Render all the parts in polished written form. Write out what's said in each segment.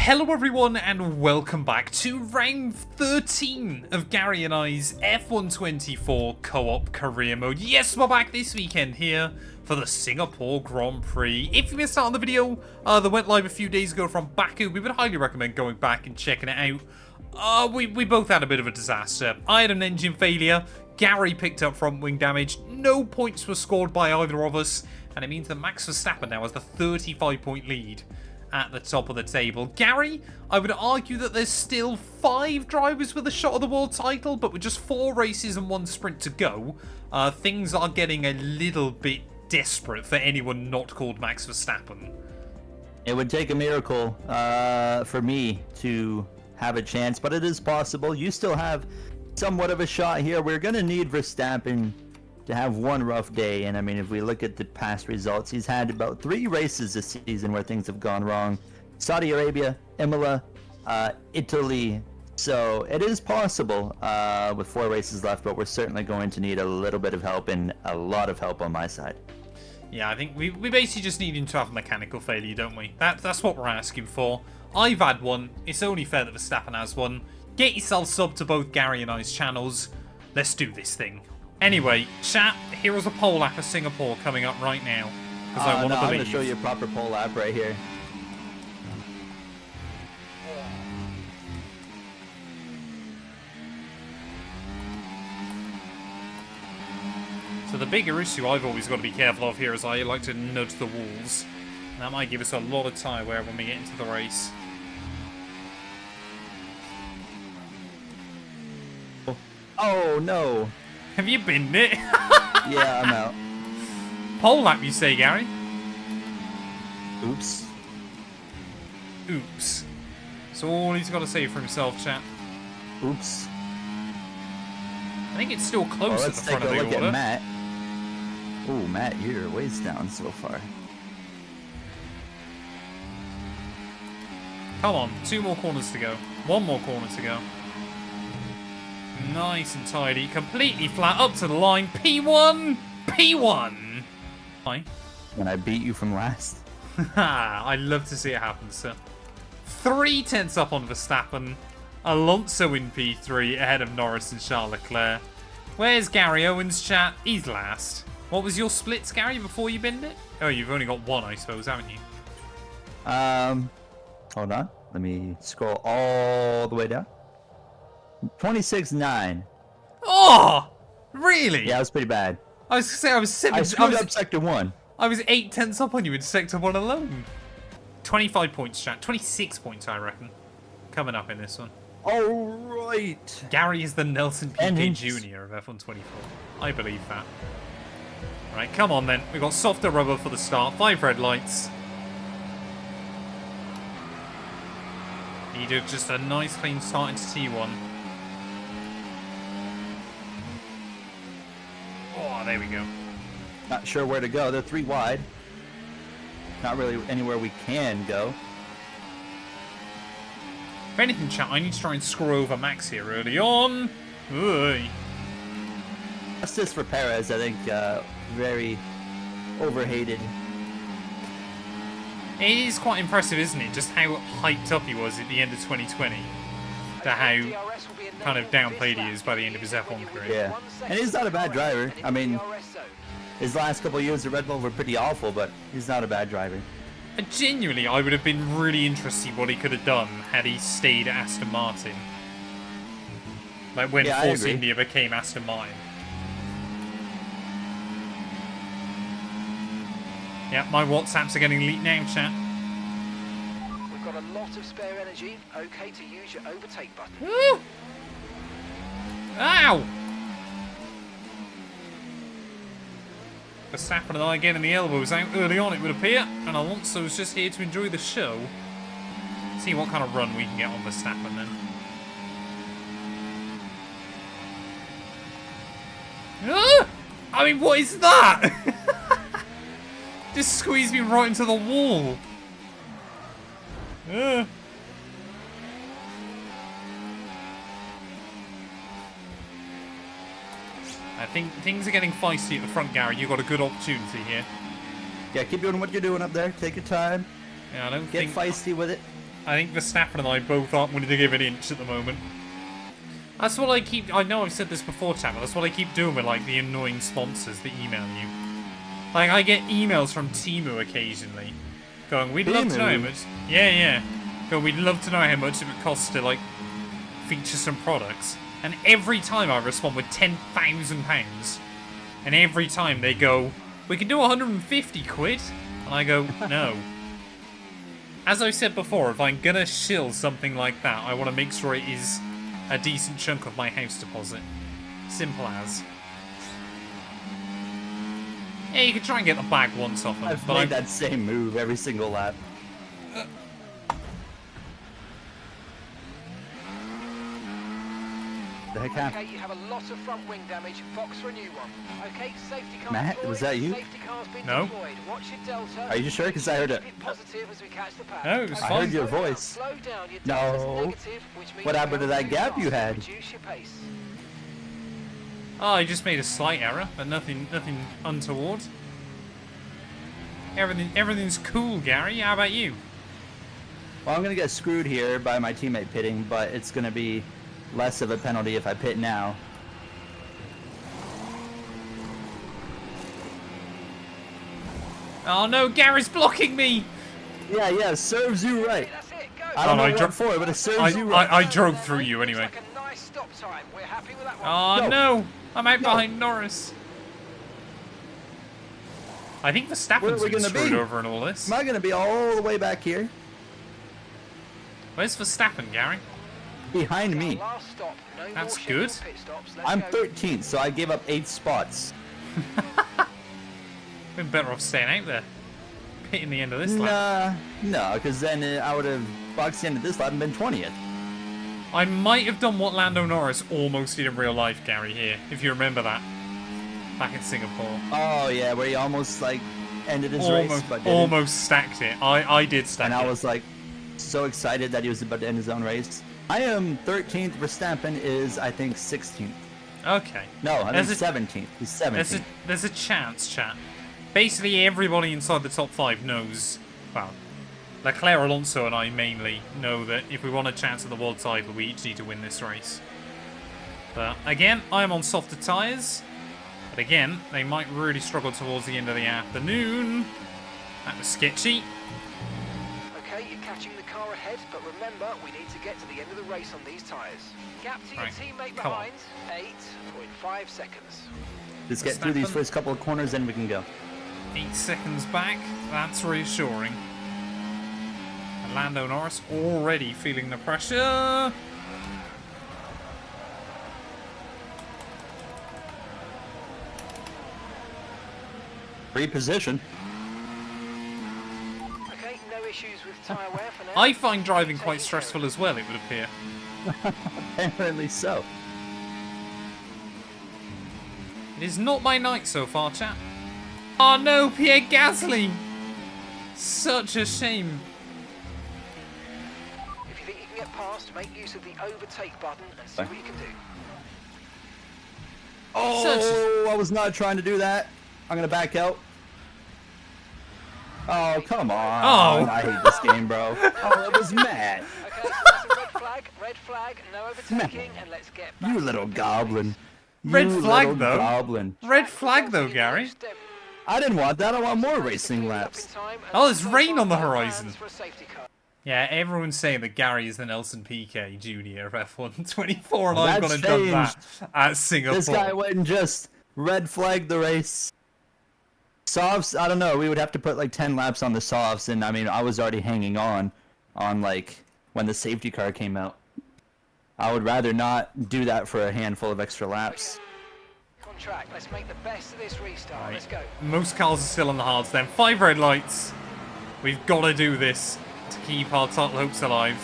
Hello everyone and welcome back to round 13 of Gary and I's F124 co-op career mode. Yes, we're back this weekend here for the Singapore Grand Prix. If you missed out on the video that went live a few days ago from Baku, we would highly recommend going back and checking it out. We both had a bit of a disaster. I had an engine failure, Gary picked up front wing damage, no points were scored by either of us, and it means that Max Verstappen now has the 35-point lead at the top of the table. Gary, I would argue that there's still 5 drivers with a shot at the world title, but with just 4 races and 1 sprint to go, things are getting a little bit desperate for anyone not called Max Verstappen. It would take a miracle for me to have a chance, but it is possible. You still have somewhat of a shot here. We're going to need Verstappen to have one rough day, and I mean, if we look at the past results, he's had about 3 races this season where things have gone wrong. Saudi Arabia, Imola, Italy. So it is possible with 4 races left, but we're certainly going to need a little bit of help and a lot of help on my side. Yeah, I think we basically just need him to have a mechanical failure, don't we? That's what we're asking for. I've had one. It's only fair that Verstappen has one. Get yourself subbed to both Gary and I's channels. Let's do this thing. Anyway, chat, here is a pole lap of Singapore coming up right now. Because I want to believe. I'm going to show you a proper pole lap right here. So the bigger issue I've always got to be careful of here is I like to nudge the walls. And that might give us a lot of tyre wear when we get into the race. Oh, no. Have you binned it? Yeah, I'm out. Pole lap, you say, Gary? Oops. Oops. So all he's got to say for himself, chat. Oops. I think it's still close at the front of the order. Let's take a look at Matt. Oh, Matt, you're ways down so far. Come on, 2 more corners to go. 1 more corner to go. Nice and tidy, completely flat, up to the line. P1! P1! Hi. When I beat you from last. I'd love to see it happen, sir. 3 tenths up on Verstappen. Alonso in P3, ahead of Norris and Charles Leclerc. Where's Gary Owen's chat? He's last. What was your splits, Gary, before you binned it? Oh, you've only got 1, I suppose, haven't you? Hold on. Let me scroll all the way down. 26-9. Oh! Really? Yeah, it was pretty bad. I was going to say, I was 7... I screwed up Sector 1. I was 8 tenths up on you in Sector 1 alone. 25 points, chat. 26 points, I reckon. Coming up in this one. All right. Gary is the Nelson Piquet Jr. of F124. I believe that. Right, come on then. We've got softer rubber for the start. 5 red lights. Needed just a nice clean start into T1. Oh, there we go. Not sure where to go. They're 3 wide. Not really anywhere we can go. If anything, chat, I need to try and screw over Max here early on. Oy. Justice for Perez, I think, very overhated. It is quite impressive, isn't it? Just how hyped up he was at the end of 2020. To how kind of downplayed he is by the end of his F1 career. Yeah. And he's not a bad driver. I mean, his last couple of years at Red Bull were pretty awful, but he's not a bad driver. Genuinely, I would have been really interested what he could have done had he stayed at Aston Martin. Like when Force India became Aston Martin. Yeah, my WhatsApps are getting leaked now, chat. We've got a lot of spare energy. Okay to use your overtake button. Woo! Ow! Verstappen and I getting the elbows out early on, it would appear. And Alonso's just here to enjoy the show. See what kind of run we can get on Verstappen then. Ah! I mean, what is that? Just squeezed me right into the wall. I think things are getting feisty at the front, Gary. You've got a good opportunity here. Yeah, keep doing what you're doing up there. Take your time. Yeah, I don't Get think... feisty with it. I think Verstappen and I both aren't willing to give an inch at the moment. That's what I keep... I know I've said this before, chat, but that's what I keep doing with, like, the annoying sponsors that email you. Like, I get emails from Temu occasionally going, we'd love to know how much... Yeah. Going, we'd love to know how much it would cost to, like, feature some products. And every time I respond with £10,000. And every time they go, we can do 150 quid. And I go, no. As I said before, if I'm gonna shill something like that, I want to make sure it is a decent chunk of my house deposit. Simple as. Yeah, you can try and get the bag once off them. I've made that same move every single lap. The heck happened? Okay, you have a lot of front wing damage. Fox for a new one. Okay, safety car Matt, deployed. was that you? Safety car's been No. deployed. Watch your delta. Are you sure? Because I heard it. Positive as we catch the pack. No, it was Okay, fine. I heard your slow down, voice. slow down. Your No. delta's negative, which means What you're happened to going that too gap fast. you had? Reduce your pace. Oh, I just made a slight error, but nothing untoward. Everything's cool, Gary. How about you? Well, I'm going to get screwed here by my teammate pitting, but it's going to be less of a penalty if I pit now. Oh no, Gary's blocking me! Yeah, serves you right. That's it, go. I don't Oh, no, know I what for it, but it serves you right. I drove through you anyway. Looks like a nice stop time. We're happy with that one. Oh No. no! I'm out behind Norris. I think Where Verstappen's are we been gonna screwed be? over in all this. Am I going to be all the way back here? Where's Verstappen, Gary? Behind me. Last stop. No more That's scheduled good. pit stops. Let's I'm go. 13th, so I gave up 8 spots. Been better off staying out there. Hitting the end of this lap. No, because then I would have boxed the end of this lap and been 20th. I might have done what Lando Norris almost did in real life, Gary, here, if you remember that. Back in Singapore. Oh, yeah, where he almost, like, ended his race, but didn't. Almost stacked it. I did stack And it. I was, like, so excited that he was about to end his own race. I am 13th. Verstappen is, I think, 16th. Okay. No, I think There's a- 17th. He's 17th. There's a chance, chat. Basically, everybody inside the top 5 knows, well, Leclerc, Alonso, and I mainly know that if we want a chance at the world title, we each need to win this race. But again, I'm on softer tyres. But again, they might really struggle towards the end of the afternoon. That was sketchy. Okay, you're catching the car ahead, but remember, we need to get to the end of the race on these tyres. Gap to your Right, teammate come on. behind, 8.5 seconds. Just get through these Verstappen. first couple of corners, then we can go. 8 seconds back. That's reassuring. And Lando Norris already feeling the pressure. Reposition. Okay, no issues with tyre wear for now. I find driving quite stressful as well, it would appear. Apparently so. It is not my night so far, chat. Oh no, Pierre Gasly! Such a shame. If you think you can get past, make use of the overtake button and see what you can do. Oh, I was not trying to do that. I'm going to back out. Oh, come on. Oh. I hate this game, bro. Oh, it was Matt. Okay, so that's a red flag, no overtaking, and let's get back You to little the goblin. Red You flag, little though. Goblin. Red flag though, Gary. I didn't want that. I want more racing laps. Oh, there's rain on the horizon. For a safety car. Yeah, everyone's saying that Gary is the Nelson Piquet Jr. of F1 24, and Well, I've that's gone and done that at Singapore. This guy went and just red flagged the race. Softs, I don't know. We would have to put like 10 laps on the softs, and I mean, I was already hanging on like when the safety car came out. I would rather not do that for a handful of extra laps. Contract. Let's make the best of this restart. Right. Let's go. Most cars are still on the hards then. 5 red lights. We've got to do this to keep our title hopes alive.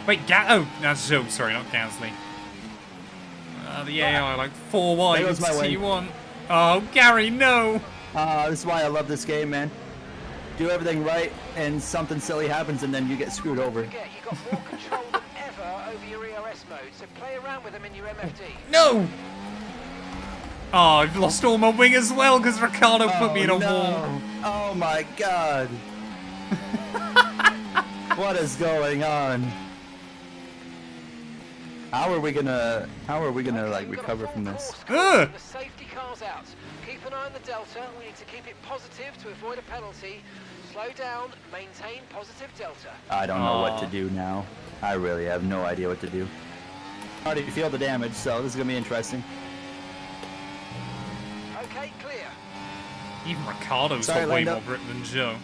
Wait, oh, that's Joe, sorry, not Gasly. The AI, like 4 wide, There goes my way. T1. Oh, Gary, no! This is why I love this game, man. Do everything right, and something silly happens, and then you get screwed over. Forget, you got more control than ever over your ERS mode, so play around with them in your MFD. No! Oh, I've lost all my wing as well because Ricardo put me in a no. wall. Oh my god. What is going on? How are we gonna like we've got a recover full from this? course clear. The safety car's out. Keep an eye on the delta. We need to keep it positive to avoid a penalty. Slow down, maintain positive delta. I don't know what to do now. I really have no idea what to do. I already feel the damage, so this is gonna be interesting. Okay, clear. Even Ricardo's Sorry, got way Lando. more grip than Joe.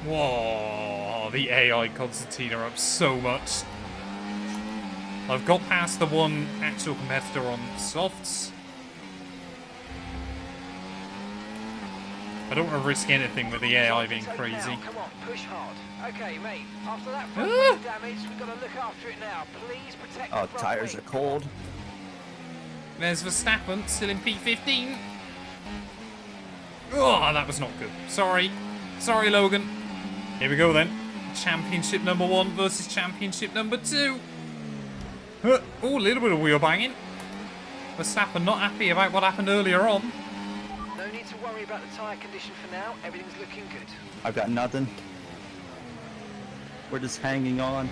Whoa, the AI Constantine are up so much. I've got past the one actual competitor on softs. I don't want to risk anything with the AI being Take crazy. now. Come on, push hard. Okay, mate. After that front wing damage, we've got to look after it now. Please protect Oh, the front tires wing. are cold. There's Verstappen, still in P15. Oh, that was not good. Sorry. Sorry, Logan. Here we go then. Championship number 1 versus championship number 2. Oh, a little bit of wheel banging. Verstappen not happy about what happened earlier on. No need to worry about the tyre condition for now. Everything's looking good. I've got nothing. We're just hanging on.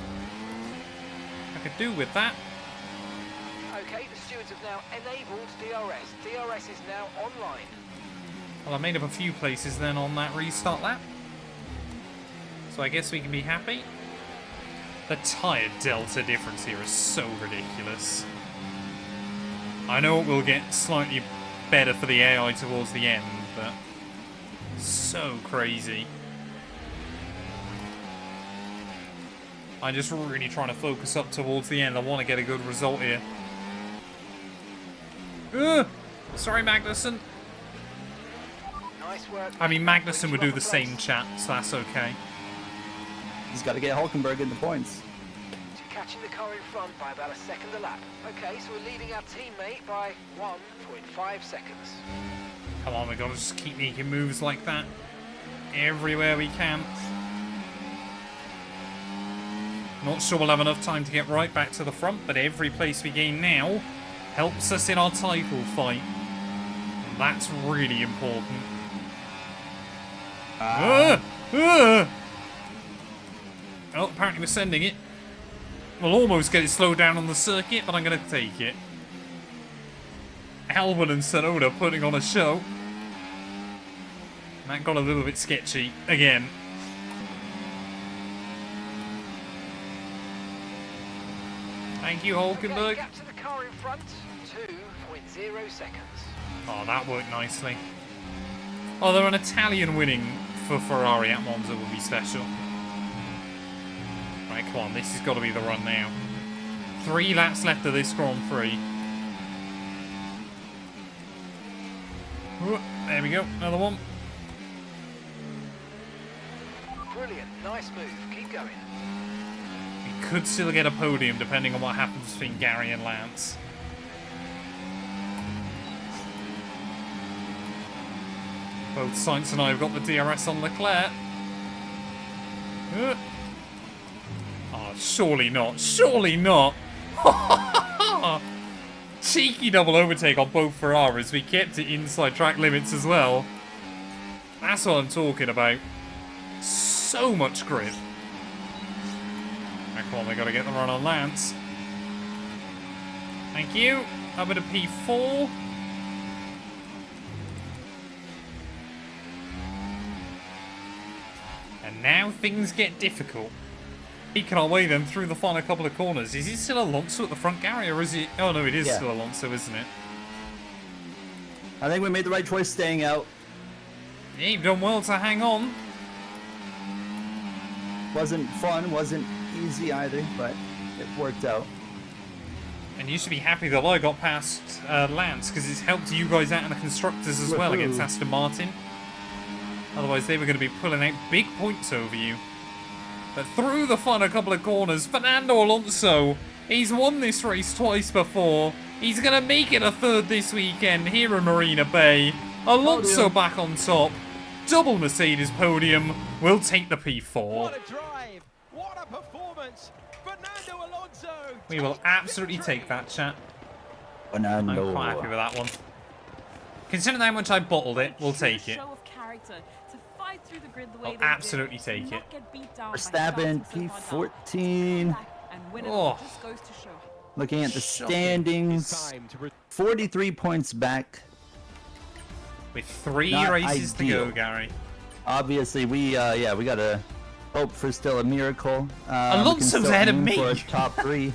I could do with that. Okay, the stewards have now enabled DRS. DRS is now online. Well, I made up a few places then on that restart lap. So I guess we can be happy. The tyre delta difference here is so ridiculous. I know it will get slightly better for the AI towards the end, but so crazy. I'm just really trying to focus up towards the end. I want to get a good result here. Ugh! Sorry, Magnussen. Nice work. I mean, Magnussen would do the Puts you same off a chat, so that's okay. He's got to get Hulkenberg in the points. place. So you're catching the car in front by about a second a lap. Okay, so we're leading our teammate by 1.5 seconds. Come on, we gotta just keep making moves like that everywhere we can. Not sure we'll have enough time to get right back to the front, but every place we gain now helps us in our title fight. And that's really important. Oh, apparently we're sending it. We'll almost get it slowed down on the circuit, but I'm going to take it. Albon and Sonoda putting on a show. And that got a little bit sketchy again. Thank you, Okay, Hulkenberg. gap to the car in front, 2.0 seconds. Oh, that worked nicely. Although an Italian winning for Ferrari at Monza would be special. Right, come on, this has got to be the run now. 3 laps left of this Grand Prix. Ooh, there we go, another one. Brilliant, nice move. Keep going. We could still get a podium depending on what happens between Gary and Lance. Both Sainz and I have got the DRS on Leclerc. Oh, surely not. Surely not. Cheeky double overtake on both Ferraris. We kept it inside track limits as well. That's what I'm talking about. So much grip. Right, come on, we got to get the run on Lance. Thank you. Up at a P4. And now things get difficult. Making our way then through the final couple of corners. Is it still Alonso at the front, Gary, or is it... Oh no, it is Yeah. still Alonso, isn't it? I think we made the right choice staying out. Yeah, you've done well to hang on. Wasn't fun, wasn't easy either, but it worked out. And you should be happy that I got past Lance, because it's helped you guys out in the constructors as well against Aston Martin. Otherwise, they were going to be pulling out big points over you. But through the final couple of corners, Fernando Alonso, he's won this race twice before. He's going to make it a third this weekend here in Marina Bay. Alonso back on top. Double Mercedes podium. We'll take the P4. What a drive! What a performance! Fernando Alonso! We will absolutely take that, chat. I'm Fernando. quite happy with that one. Considering how much I bottled it, we'll take it. Show of character to fight through the grid the way I'll they do, absolutely take not it. get beat down by Verstappen starting so far down. P14. Come back and win it all. Just goes to show. Looking at the Shocking. standings, Time to 43 points back. With 3 Not races to ideal. go, Gary. Obviously, we gotta hope for still a miracle. We can Alonso's still ahead of aim me. for a top 3.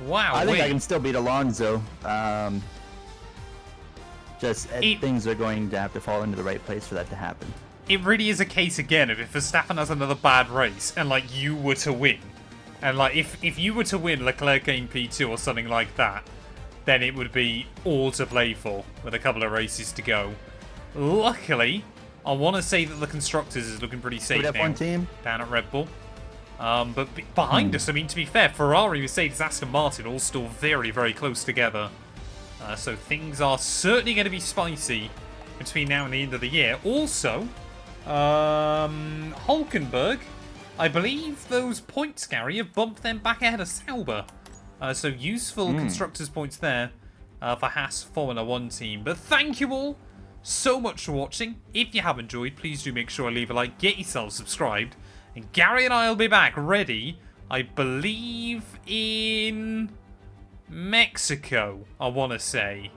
Wow. I think I wait. can still beat Alonso. Things are going to have to fall into the right place for that to happen. It really is a case again of if Verstappen has another bad race and like you were to win, and like if you were to win Leclerc game P2 or something like that, then it would be all to play for with a couple of races to go. Luckily, I want to say that the constructors is looking pretty safe Good now F1 team. down at Red Bull. But behind us, I mean, to be fair, Ferrari, Mercedes, Aston Martin all still very, very close together. So things are certainly going to be spicy between now and the end of the year. Also, Hulkenberg, I believe those points, Gary, have bumped them back ahead of Sauber. So useful constructors points there for Haas Formula 1 team. But thank you all so much for watching. If you have enjoyed, please do make sure to leave a like, get yourself subscribed. And Gary and I will be back ready, I believe, in Mexico, I want to say.